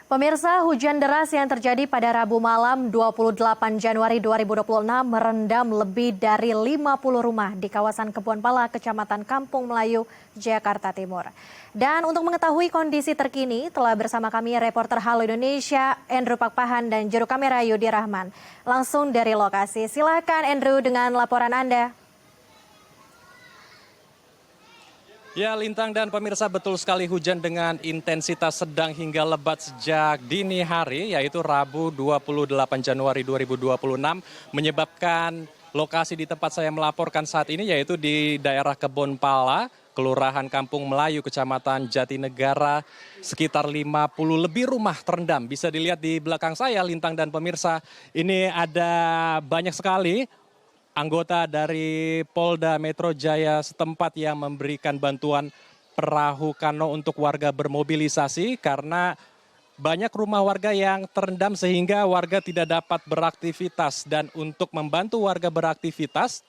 Pemirsa, hujan deras yang terjadi pada Rabu malam 28 Januari 2026 merendam lebih dari 50 rumah di kawasan Kebonpala, Kecamatan Kampung Melayu, Jakarta Timur. Dan untuk mengetahui kondisi terkini, telah bersama kami reporter Halo Indonesia, Andrew Pakpahan dan juru kamera Yudi Rahman. Langsung dari lokasi, silakan Andrew dengan laporan Anda. Ya, Lintang dan pemirsa, betul sekali hujan dengan intensitas sedang hingga lebat sejak dini hari, yaitu Rabu 28 Januari 2026, menyebabkan lokasi di tempat saya melaporkan saat ini, yaitu di daerah Kebonpala, Kelurahan Kampung Melayu, Kecamatan Jatinegara, sekitar 50 lebih rumah terendam. Bisa dilihat di belakang saya, Lintang dan pemirsa, ini ada banyak sekali anggota dari Polda Metro Jaya setempat yang memberikan bantuan perahu kano untuk warga bermobilisasi karena banyak rumah warga yang terendam sehingga warga tidak dapat beraktivitas. Dan untuk membantu warga beraktivitas,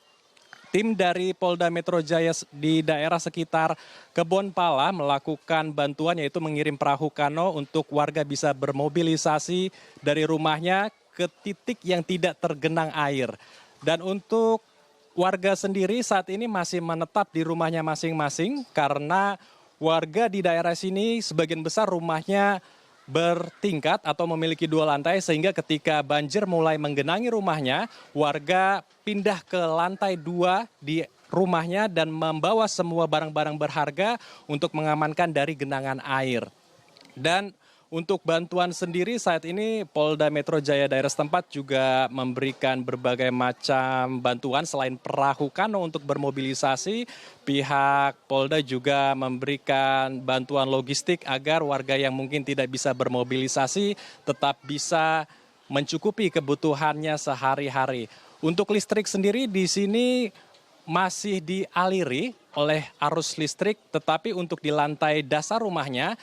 tim dari Polda Metro Jaya di daerah sekitar Kebonpala melakukan bantuan, yaitu mengirim perahu kano untuk warga bisa bermobilisasi dari rumahnya ke titik yang tidak tergenang air. Dan untuk warga sendiri saat ini masih menetap di rumahnya masing-masing karena warga di daerah sini sebagian besar rumahnya bertingkat atau memiliki 2 lantai, sehingga ketika banjir mulai menggenangi rumahnya, warga pindah ke lantai 2 di rumahnya dan membawa semua barang-barang berharga untuk mengamankan dari genangan air. Dan untuk bantuan sendiri saat ini Polda Metro Jaya daerah setempat juga memberikan berbagai macam bantuan. Selain perahu kano untuk bermobilisasi, pihak Polda juga memberikan bantuan logistik agar warga yang mungkin tidak bisa bermobilisasi tetap bisa mencukupi kebutuhannya sehari-hari. Untuk listrik sendiri di sini masih dialiri oleh arus listrik, tetapi untuk di lantai dasar rumahnya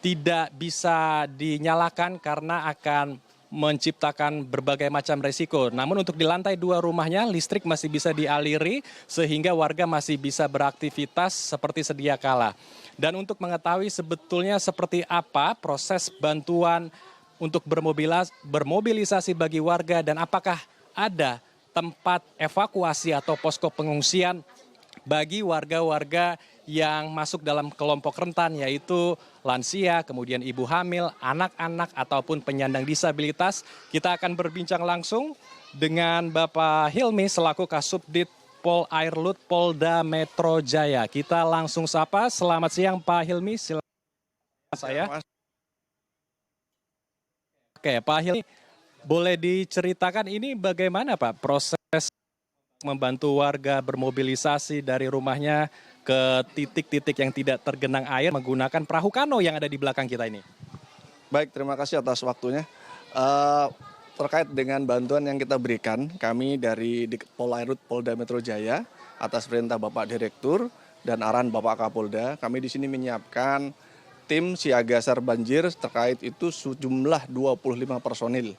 tidak bisa dinyalakan karena akan menciptakan berbagai macam resiko. Namun untuk di lantai 2 rumahnya listrik masih bisa dialiri sehingga warga masih bisa beraktivitas seperti sedia kala. Dan untuk mengetahui sebetulnya seperti apa proses bantuan untuk bermobilisasi bagi warga dan apakah ada tempat evakuasi atau posko pengungsian bagi warga-warga yang masuk dalam kelompok rentan, yaitu lansia, kemudian ibu hamil, anak-anak, ataupun penyandang disabilitas. Kita akan berbincang langsung dengan Bapak Hilmi selaku Kasubdit Pol Airlut Polda Metro Jaya. Kita langsung sapa. Selamat siang Pak Hilmi, silakan saya. Oke, Pak Hilmi, boleh diceritakan ini bagaimana Pak proses membantu warga bermobilisasi dari rumahnya ke titik-titik yang tidak tergenang air menggunakan perahu kano yang ada di belakang kita ini? Baik, terima kasih atas waktunya. Terkait dengan bantuan yang kita berikan, kami dari Polairut Polda Metro Jaya atas perintah Bapak Direktur dan arahan Bapak Kapolda, kami di sini menyiapkan tim siaga SAR banjir terkait itu sejumlah 25 personil.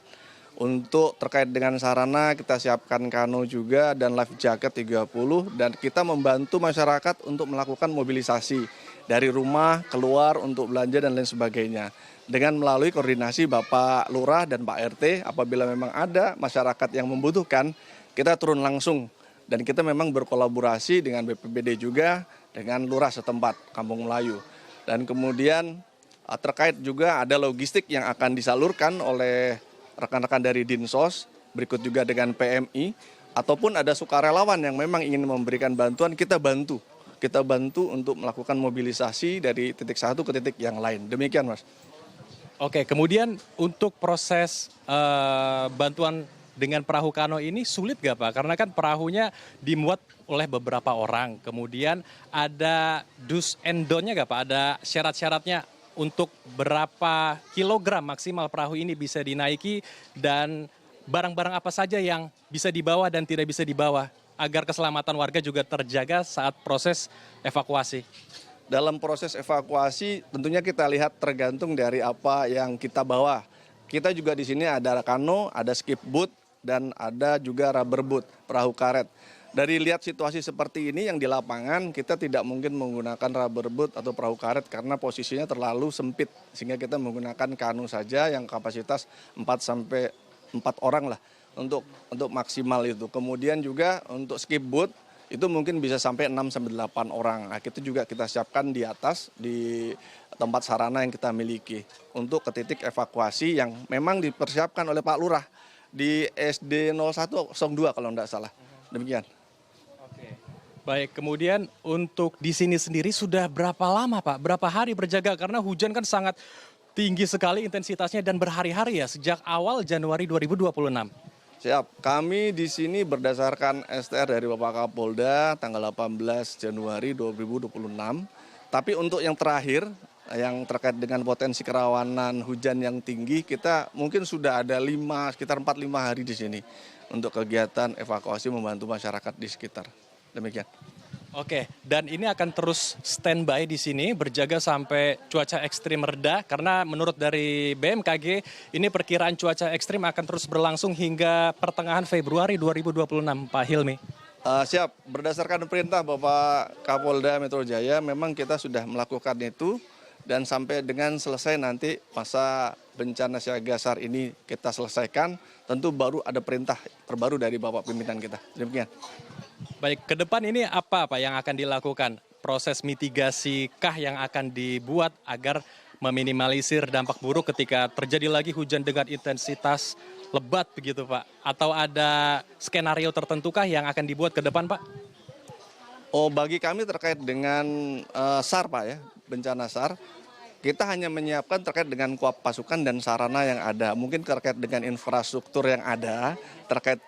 Untuk terkait dengan sarana kita siapkan kano juga dan life jacket 30, dan kita membantu masyarakat untuk melakukan mobilisasi dari rumah keluar untuk belanja dan lain sebagainya. Dengan melalui koordinasi Bapak Lurah dan Pak RT, apabila memang ada masyarakat yang membutuhkan, kita turun langsung. Dan kita memang berkolaborasi dengan BPBD juga, dengan Lurah setempat Kampung Melayu. Dan kemudian terkait juga ada logistik yang akan disalurkan oleh rekan-rekan dari Dinsos, berikut juga dengan PMI, ataupun ada sukarelawan yang memang ingin memberikan bantuan, kita bantu. Kita bantu untuk melakukan mobilisasi dari titik satu ke titik yang lain. Demikian, Mas. Oke, kemudian untuk proses bantuan dengan perahu kano ini sulit gak Pak? Karena kan perahunya dimuat oleh beberapa orang, kemudian ada do's and don't-nya gak Pak? Ada syarat-syaratnya untuk berapa kilogram maksimal perahu ini bisa dinaiki dan barang-barang apa saja yang bisa dibawa dan tidak bisa dibawa agar keselamatan warga juga terjaga saat proses evakuasi. Dalam proses evakuasi tentunya kita lihat tergantung dari apa yang kita bawa. Kita juga di sini ada kano, ada skip boat, dan ada juga rubber boat, perahu karet. dari lihat situasi seperti ini yang di lapangan, kita tidak mungkin menggunakan rubber boat atau perahu karet karena posisinya terlalu sempit. Sehingga kita menggunakan kanu saja yang kapasitas 4 orang lah untuk maksimal itu. Kemudian juga untuk skip boat itu mungkin bisa sampai 6-8 orang. Nah, itu juga kita siapkan di atas, di tempat sarana yang kita miliki untuk ke titik evakuasi yang memang dipersiapkan oleh Pak Lurah di SD 0102 kalau tidak salah. Demikian. Oke. Baik, kemudian untuk di sini sendiri sudah berapa lama Pak? Berapa hari berjaga? Karena hujan kan sangat tinggi sekali intensitasnya dan berhari-hari ya, sejak awal Januari 2026. Siap, kami di sini berdasarkan STR dari Bapak Kapolda tanggal 18 Januari 2026. Tapi untuk yang terakhir, yang terkait dengan potensi kerawanan hujan yang tinggi, kita mungkin sudah ada sekitar 4-5 hari di sini untuk kegiatan evakuasi membantu masyarakat di sekitar. Demikian. Oke, dan ini akan terus standby di sini, berjaga sampai cuaca ekstrim reda, karena menurut dari BMKG, ini perkiraan cuaca ekstrim akan terus berlangsung hingga pertengahan Februari 2026, Pak Hilmi. Siap, berdasarkan perintah Bapak Kapolda Metro Jaya, memang kita sudah melakukan itu, dan sampai dengan selesai nanti masa bencana siaga SAR ini kita selesaikan, tentu baru ada perintah terbaru dari Bapak pimpinan kita. Demikian. Baik, ke depan ini apa Pak yang akan dilakukan? Proses mitigasi kah yang akan dibuat agar meminimalisir dampak buruk ketika terjadi lagi hujan dengan intensitas lebat begitu Pak? Atau ada skenario tertentu kah yang akan dibuat ke depan Pak? Oh, bagi kami terkait dengan SAR Pak ya, bencana SAR, kita hanya menyiapkan terkait dengan pasukan dan sarana yang ada. Mungkin terkait dengan infrastruktur yang ada, terkait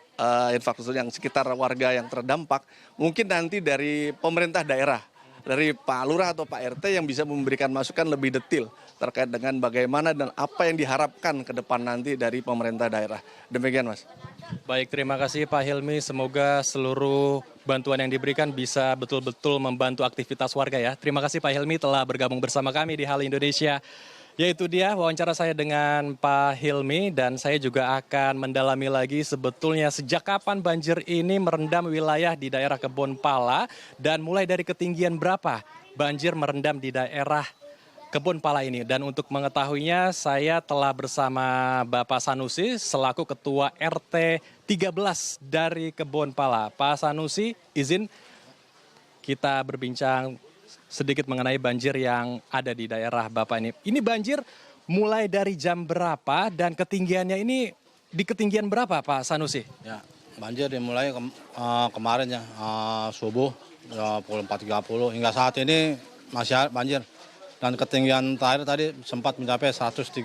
infrastruktur yang sekitar warga yang terdampak, mungkin nanti dari pemerintah daerah, dari Pak Lurah atau Pak RT yang bisa memberikan masukan lebih detail terkait dengan bagaimana dan apa yang diharapkan ke depan nanti dari pemerintah daerah. Demikian Mas. Baik, terima kasih Pak Hilmi. Semoga seluruh bantuan yang diberikan bisa betul-betul membantu aktivitas warga ya. Terima kasih Pak Hilmi telah bergabung bersama kami di Halo Indonesia. Yaitu dia wawancara saya dengan Pak Hilmi, dan saya juga akan mendalami lagi sebetulnya sejak kapan banjir ini merendam wilayah di daerah Kebon Pala dan mulai dari ketinggian berapa banjir merendam di daerah Kebon Pala ini. Dan untuk mengetahuinya saya telah bersama Bapak Sanusi selaku Ketua RT 13 dari Kebon Pala. Pak Sanusi, izin kita berbincang sedikit mengenai banjir yang ada di daerah Bapak ini. Ini banjir mulai dari jam berapa dan ketinggiannya ini di ketinggian berapa Pak Sanusi? Ya, banjir dimulai kemarin ya, subuh pukul 4.30 hingga saat ini masih banjir. Dan ketinggian terakhir tadi sempat mencapai 103.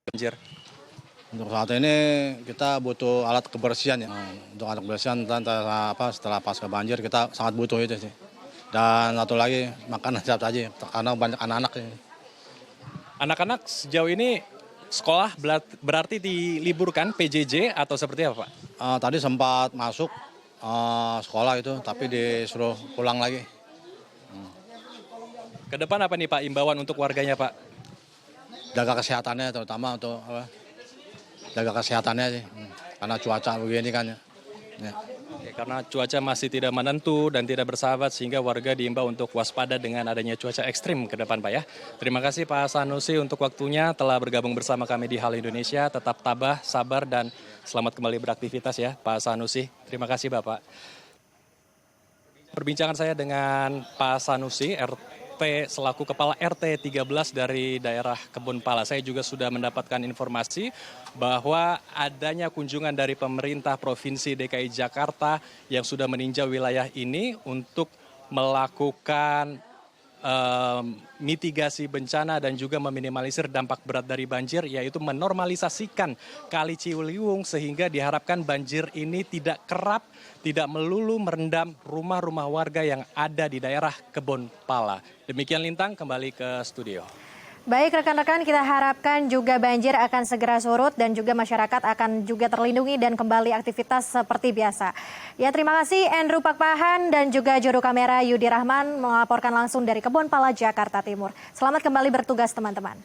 Banjir. Untuk saat ini kita butuh alat kebersihan ya. Untuk alat kebersihan setelah pasca banjir kita sangat butuh itu sih. Dan satu lagi makanan siap saji karena banyak anak-anak ini. Anak-anak sejauh ini sekolah berarti diliburkan PJJ atau seperti apa Pak? Tadi sempat masuk sekolah itu tapi disuruh pulang lagi. Ke depan apa nih Pak imbauan untuk warganya Pak? Jaga kesehatannya terutama untuk jaga kesehatannya sih, karena cuaca begini kan ya. Oke, karena cuaca masih tidak menentu dan tidak bersahabat sehingga warga diimbau untuk waspada dengan adanya cuaca ekstrim ke depan Pak ya. Terima kasih Pak Sanusi untuk waktunya telah bergabung bersama kami di Halo Indonesia. Tetap tabah, sabar dan selamat kembali beraktivitas ya Pak Sanusi. Terima kasih Bapak. Perbincangan saya dengan Pak Sanusi, selaku Kepala RT 13 dari daerah Kebon Pala. Saya juga sudah mendapatkan informasi bahwa adanya kunjungan dari pemerintah Provinsi DKI Jakarta yang sudah meninjau wilayah ini untuk melakukan mitigasi bencana dan juga meminimalisir dampak berat dari banjir, yaitu menormalisasikan Kali Ciliwung sehingga diharapkan banjir ini tidak kerap, tidak melulu merendam rumah-rumah warga yang ada di daerah Kebon Pala. Demikian Lintang, kembali ke studio. Baik rekan-rekan, kita harapkan juga banjir akan segera surut dan juga masyarakat akan juga terlindungi dan kembali aktivitas seperti biasa. Ya, terima kasih Andrew Pakpahan dan juga juru kamera Yudi Rahman melaporkan langsung dari Kebon Pala, Jakarta Timur. Selamat kembali bertugas teman-teman.